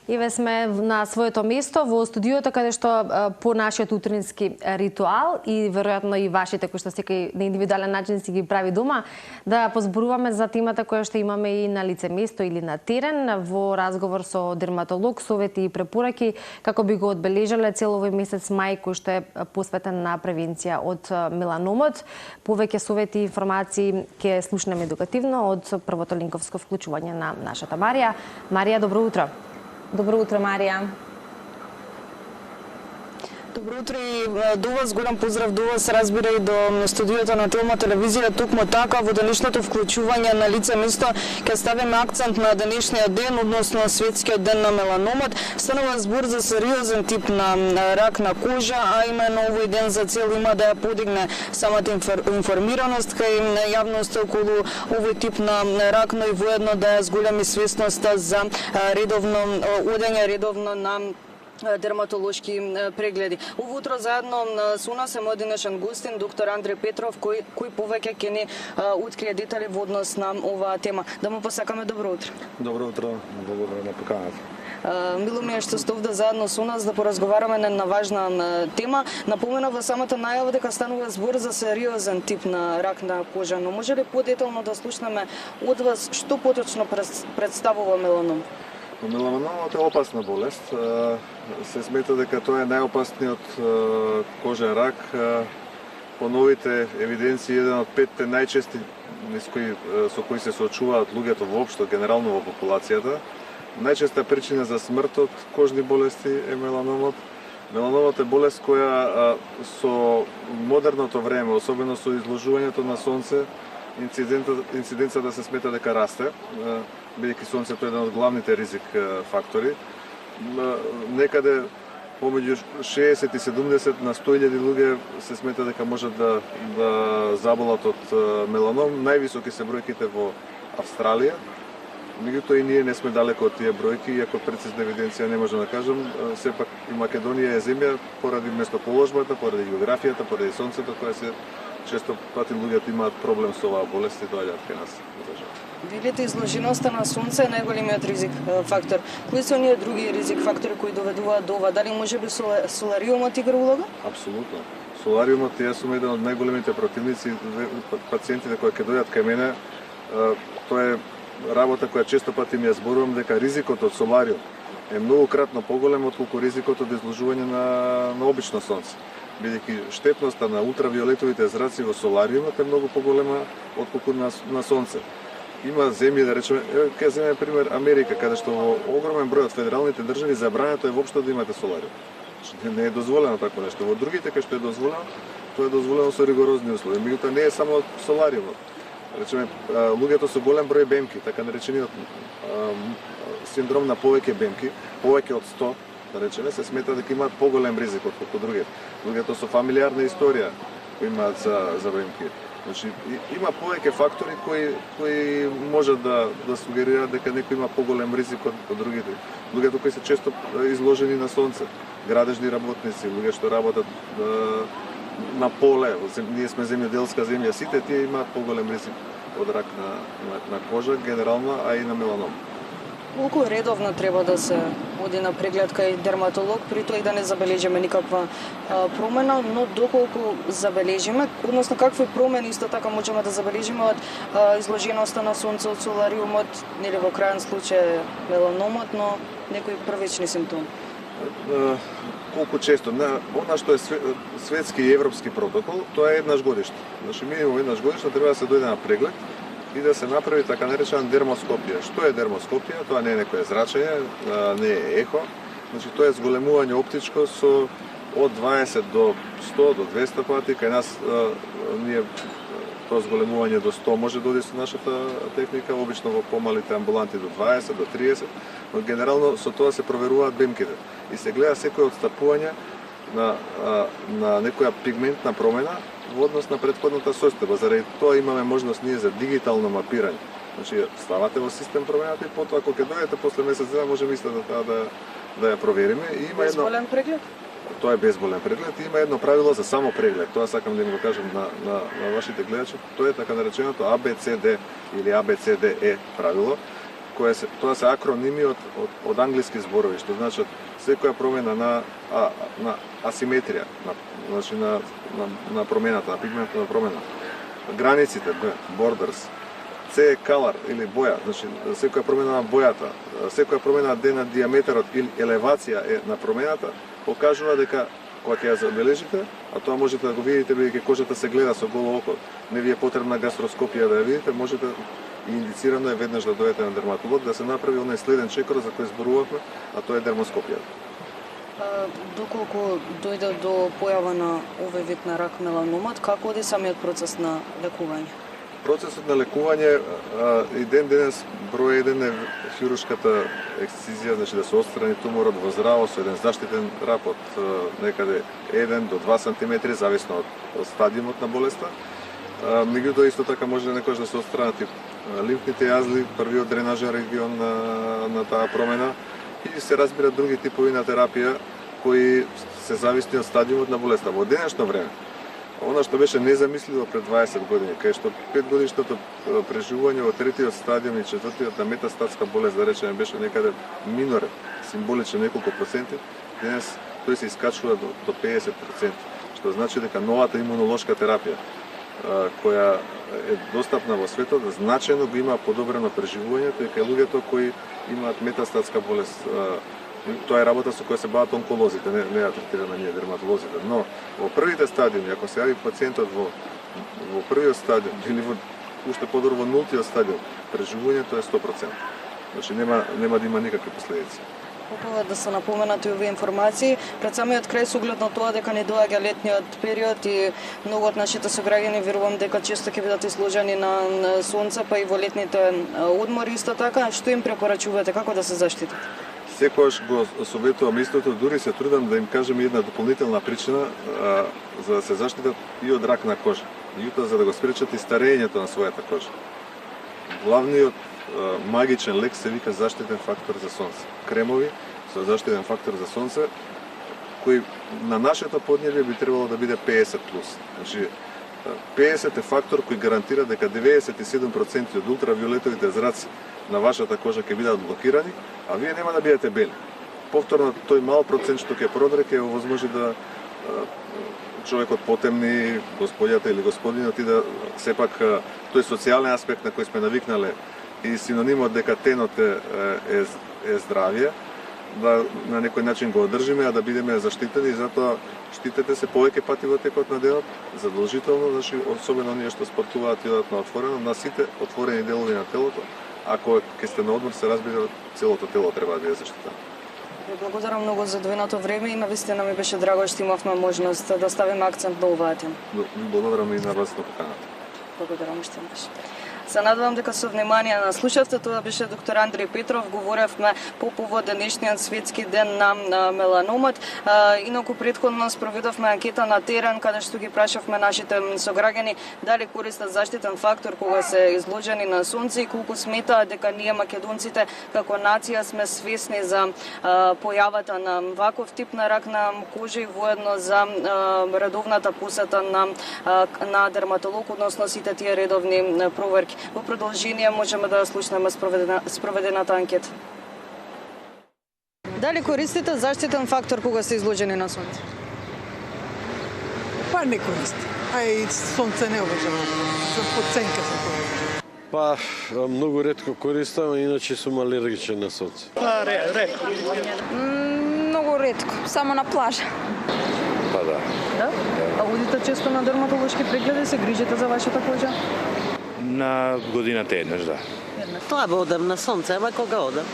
И ве сме на своето место во студиото каде што по нашиот утрински ритуал и веројатно и вашите кои што секој на индивидуален начин си ги прави дома, да позборуваме за темата која што имаме и на лице место или на терен во разговор со дерматолог, совети и препораки како би го одбележале цел овој месец мај кој што е посветен на превенција од меланомот. Повеќе совети и информации ќе слушнеме едукативно од првото линковско вклучување на нашата Марија. Марија, добро утро. Добро утро, Марија. Добро утро и до вас, голем поздрав до вас, разбира и до студиото на Телма телевизија. Токму така, во денешното вклучување на лице место ќе ставиме акцент на денешниот ден, односно светскиот ден на меланомот. Станува збор за сериозен тип на рак на кожа, а именно овој ден за цел има да ја подигне самата информираност кај јавноста околу овој тип на рак, но и воедно да ја зголеми свесноста за редовно одење, редовно на дерматолошки прегледи. Ово утро заедно со нас е мој денешен гостин, доктор Андреј Петров, кој повеќе ќе ни открие детали во однос на оваа тема. Да му посакаме добро утро. Добро утро, благодарам на поканата. Мило ми е што сте овде заедно со нас да поразговараме на една важна тема. Напомена во самата најава дека станува збор за сериозен тип на рак на кожа, но може ли подетално да слушнеме од вас што поточно представува меланом? Меланомот е опасна болест. Се смета дека тоа е најопасниот кожен рак. По новите евиденции, еден од 5 најчести со кои се соочуваат луѓето воопшто, генерално во популацијата. Најчеста причина за смрт од кожни болести е меланомот. Меланомот е болест која со модерното време, особено со изложувањето на сонце, инциденцата да се смета дека расте, бидејќи сонцето е еден од главните ризик фактори. Некаде помеѓу 60 и 70 на 100.000 луѓе се смета дека можат да заболат од меланом. Највисоки се бројките во Австралија. Меѓутоа и ние не сме далеко од тие бројки, иако прецизна евиденција не можам да кажам. Сепак и Македонија е земја поради местоположбата, поради географијата, поради сонцето, кое се често пати луѓето имаат проблем со оваа болест и доаѓаат кај нас. Велите изложеноста на сонце е најголемиот ризик фактор. Кои се оние други ризик фактори кои доведуваат до ова? Дали може би солариумот игра улога? Апсолутно. Солариумот, јас сум еден од најголемите противници, пациентите кои ќе дојдат кај мене, тоа е работа која често пати ми ја зборувам дека ризикот од солариум е многократно поголем отколку ризикот од изложување на обично сонце. Бидејќи штетноста на ултравиолетовите зраци во солариумот е многу поголема отколку на сонце. Има земји, да речеме, ќе земеме пример Америка, каде што во огромен број од федералните држави забрането е воопшто да имате солариум. Не е дозволено такво нешто. Во другите кај што е дозволено, тоа е дозволено со ригорозни услови. Меѓутоа не е само солариумот. Речеме, луѓето со голем број бемки, така наречениот синдром на повеќе бемки, повеќе од 100, да речеме, се смета дека имаат поголем ризик отколку другите. Луѓето со фамилиарна историја кои имаат за бемки. Значи, има повеќе фактори кои можат да сугерираат дека некој има поголем ризик од другите. Луѓето кои се често изложени на сонце, градежни работници, луѓе што работат на поле, ние сме земјоделска земја, сите тие имаат поголем ризик од рак на кожа генерално, а и на меланом. Колку редовно треба да се оди на преглед кај дерматолог, при тоа и да не забележиме никаква промена, но доколку забележиме, односно какви промени исто така можеме да забележиме од изложеноста на сонце, од солариумот, нели во крајен случај меланомот, но некои првични симптоми? Колку често? Она што е светски и европски протокол, тоа е еднаш годишно. Значи, минимум еднаш годишно треба да се дојде на преглед и да се направи така наречена дермоскопија. Што е дермоскопија? Тоа не е некое зрачење, не е ехо. Значи, тоа е зголемување оптичко со од 20 до 100 до 200 пати. Кај нас ние тоа зголемување до 100 може да оди со нашата техника, обично во помалите амбуланти до 20 до 30, но генерално со тоа се проверуваат бемките и се гледа секој отстапување на некоја пигментна промена во однос на претходната состојба. Заради тоа имаме можност ние за дигитално мапирање. Значи, ставате во систем промената и потоа кога ќе дојдете после месец дена можеме исто да ја провериме. И има безболен преглед? Тоа е безболен преглед и има едно правило за само преглед. Тоа сакам да им го кажам на вашите гледачи. Тоа е така нареченото ABCD или ABCDE правило. тоа се акроними од англиски зборови, што значат секоја промена на асиметрија, значи на промената, на пигментот на промена. Границите, borders, C color или боја, значи секоја промена на бојата, секоја промена на диаметерот или елевација на промената покажува дека кога ќе ја забележите, а тоа можете да го видите бидејќи кожата се гледа со голо око, не ви е потребна гастроскопија да ја видите, можете и индицирано е веднаш да дојдете на дерматолог да се направи онај следен чекор за кој зборувавме, а тоа е дермоскопија. Доколку дојде до појава на овој вид на рак меланомат, како оди самиот процес на лекување? Процесот на лекување и ден денес број 1 е хируршката ексцизија, значи да се отстрани туморот во здраво со еден заштитен рап од некаде 1 до 2 сантиметри, зависно од стадиумот на болеста. Меѓутоа исто така може некојаш да се отстранат и лимфните јазли, првиот дренажен регион на таа промена и се разбират други типови на терапија кои се зависни од стадиумот на болеста. Во денешно време, она што беше незамисливо пред 20 години, кај што 5 годишното преживување во третиот стадиум и четвртиот на метастатска болест, да речеме, беше некаде минорен, символичен неколку проценти, денес тој се искачува до 50%, што значи дека новата имунолошка терапија која е достапна во светот, значајно го има подобрено преживувањето и кај луѓето кои имаат метастатска болест. Тоа е работа со која се бават онколозите, не ја третираме ние дерматолозите. Но во првите стадиуми, ако се јави пациентот во првиот стадиум или уште подобро во нултиот стадиум, преживувањето е 100%. Значи нема да има никакви последици. Попова да се напоменати овие информации, пред самиот крај со оглед на тоа дека не доаѓа летниот период и многу од нашите сограѓани верувам дека често ќе бидат изложени на сонце, па и во летните одмори исто така, што им препорачувате, како да се заштитат? Секогаш го советувам истото, дури се трудам да им кажем една дополнителна причина за да се заштитат и од рак на кожа. Меѓутоа за да го спречат и старењето на својата кожа. Главниот магичен лек се вика заштитен фактор за сонце. Кремови со заштитен фактор за сонце, кој на нашето поднебје би требало да биде 50+. Значи, 50 е фактор кој гарантира дека 97% од ултравиолетовите зраци на вашата кожа ќе бидат блокирани, а вие нема да бидете бели. Повторно, тој мал процент што ќе продре ќе овозможи да човекот потемни, господјата или господинот и да сепак тој социјален аспект на кој сме навикнале и синонимот дека тенот е здравје, да на некој начин го одржиме, а да бидеме заштитени и затоа штитете се повеќе пати во текот на денот, задолжително, значи особено оние што спортуваат и одат на отворено, на сите отворени делови на телото, ако ќе сте на одмор се разбира целото тело треба да биде заштитено. Благодарам многу за одвоеното време и навистина ми беше драго што имавме можност да ставиме акцент на оваа тема. Благодарам и на вас на поканата. Благодарам уште еднаш. Се надевам дека со внимание на слушавте. Тоа беше доктор Андреј Петров. Говоревме по повод денешниот светски ден на меланомат. Инаку претходно спроведовме анкета на терен каде што ги прашавме нашите сограѓани дали користат заштитен фактор кога се изложени на сонце и колку сметаат дека ние македонците како нација сме свесни за појавата на ваков тип на рак на кожа и воедно за редовната посета на дерматолог, односно сите тие редовни проверки. Во продолжение можеме да слушнеме спроведената анкета. Дали користите заштитен фактор кога се изложени на сонце? Па не користи. А и сонце не обожавам. За подценка се повеќе. Па, многу ретко користам, иначе сум алергичен на сонце. Па, ретко. Многу ретко, само на плажа. Па да. Да? А одите често на дерматолошки прегледи, се грижите за вашата кожа? На годината еднаш, да. Тоа бе одам на сонце, ама кога одам?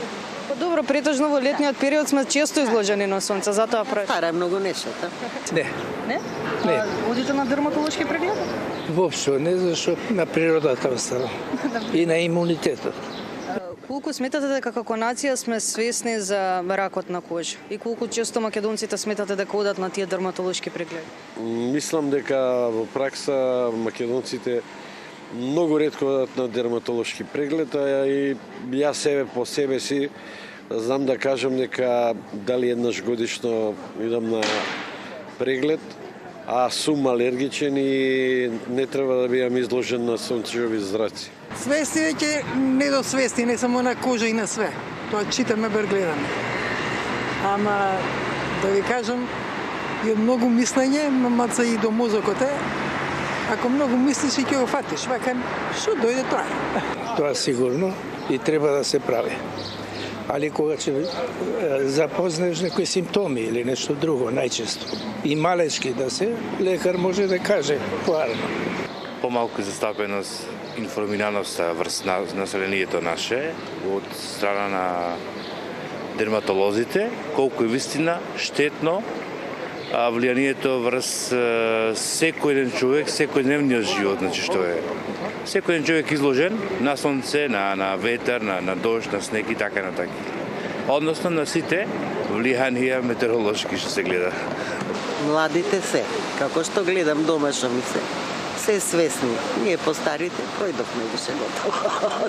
Па добро, претежно во летниот период сме често изложени на сонце, затоа прашам. Стара е многу нешата. Не. Не? Не. А одите на дерматолошки прегледи? Воопшто не, зашто на природата оставам. И на имунитетот. Колку сметате дека како нација сме свесни за ракот на кожа? И колку често македонците сметате дека одат на тие дерматолошки прегледи? Мислам дека во пракса македонците многу ретко одат на дерматолошки преглед, а и јас себе по себе си знам да кажам дека дали еднаш годишно идам на преглед, а сум алергичен и не треба да бидам изложен на сончеви зраци. Свести веќе недосвести, не само на кожа и на све. Тоа читаме, бер гледаме. Ама, да ви кажам, и од многу мислење, маца и до мозокот е, ако многу мислиш и ќе го фатиш, вака, што дојде тоа? Тоа сигурно и треба да се прави. Али кога ќе запознаеш некои симптоми или нешто друго, најчесто, и малечки да се, лекар може да каже кларно. Помалку застапеност, информираност врз населението наше од страна на дерматолозите, колку е вистина штетно влијанието врз секој еден човек, секојдневниот живот, значи што е. Секој еден човек изложен на сонце, на ветер, на дожд, на снег и така на така. Односно на сите влијанија метеоролошки што се гледа. Младите се, како што гледам домашно ми се свесни. Ние постарите пројдовме више готово.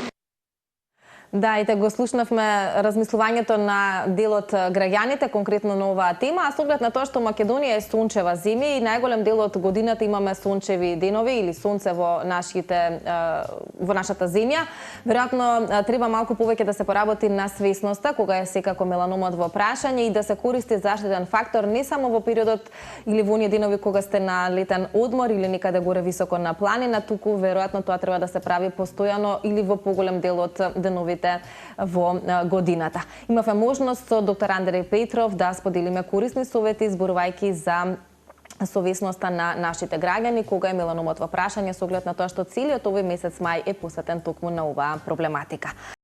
Да, и те го слушнавме размислувањето на дел од граѓаните, конкретно на оваа тема, а со оглед на тоа што Македонија е сончева земја и најголем дел од годината имаме сончеви денови или сонце во нашата земја, веројатно треба малку повеќе да се поработи на свесноста кога е секако меланомот во прашање и да се користи заштитен фактор не само во периодот или во оние денови кога сте на летен одмор или некаде горе високо на планина, туку веројатно тоа треба да се прави постојано или во поголем дел од деновите во годината. Имавме можност со доктор Андреј Петров да споделиме корисни совети зборувајќи за совесноста на нашите граѓани кога е меланомот во прашање со оглед на тоа што целиот овој месец мај е посветен токму на оваа проблематика.